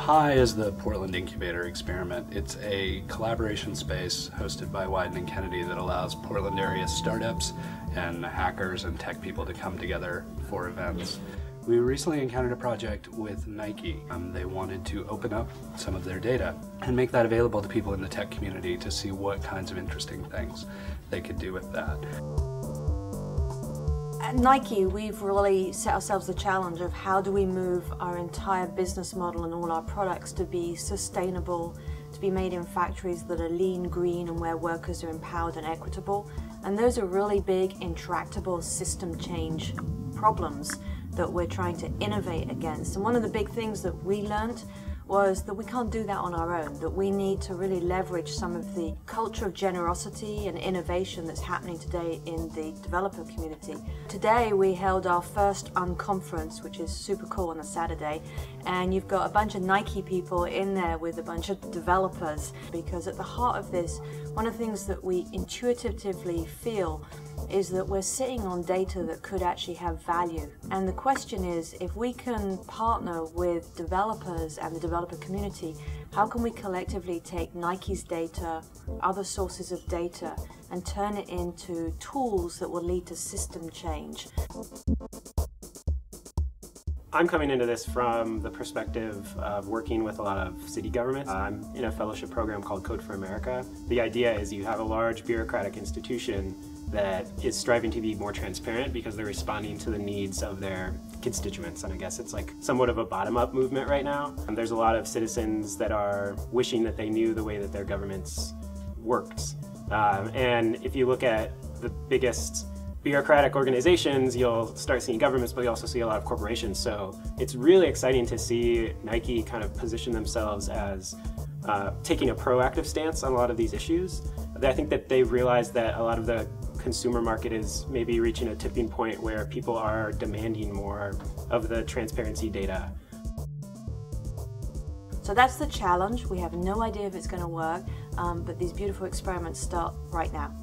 P.I.E is the Portland Incubator experiment. It's a collaboration space hosted by Wieden Kennedy that allows Portland area startups and hackers and tech people to come together for events. We recently encountered a project with Nike. They wanted to open up some of their data and make that available to people in the tech community to see what kinds of interesting things they could do with that. At Nike, we've really set ourselves the challenge of how do we move our entire business model and all our products to be sustainable, to be made in factories that are lean, green, and where workers are empowered and equitable. And those are really big, intractable system change problems that we're trying to innovate against. And one of the big things that we learned was that we can't do that on our own, that we need to really leverage some of the culture of generosity and innovation that's happening today in the developer community. Today we held our first unconference, which is super cool, on a Saturday, and you've got a bunch of Nike people in there with a bunch of developers, because at the heart of this, one of the things that we intuitively feel is that we're sitting on data that could actually have value. And the question is, if we can partner with developers and the developer community, how can we collectively take Nike's data, other sources of data, and turn it into tools that will lead to system change? I'm coming into this from the perspective of working with a lot of city governments. I'm in a fellowship program called Code for America. The idea is you have a large bureaucratic institution that is striving to be more transparent because they're responding to the needs of their constituents. And I guess it's like somewhat of a bottom-up movement right now. And there's a lot of citizens that are wishing that they knew the way that their governments worked. And if you look at the biggest bureaucratic organizations, you'll start seeing governments, but you also see a lot of corporations. So it's really exciting to see Nike kind of position themselves as taking a proactive stance on a lot of these issues. I think that they've realized that a lot of the consumer market is maybe reaching a tipping point where people are demanding more of the transparency data. So that's the challenge. We have no idea if it's going to work, but these beautiful experiments start right now.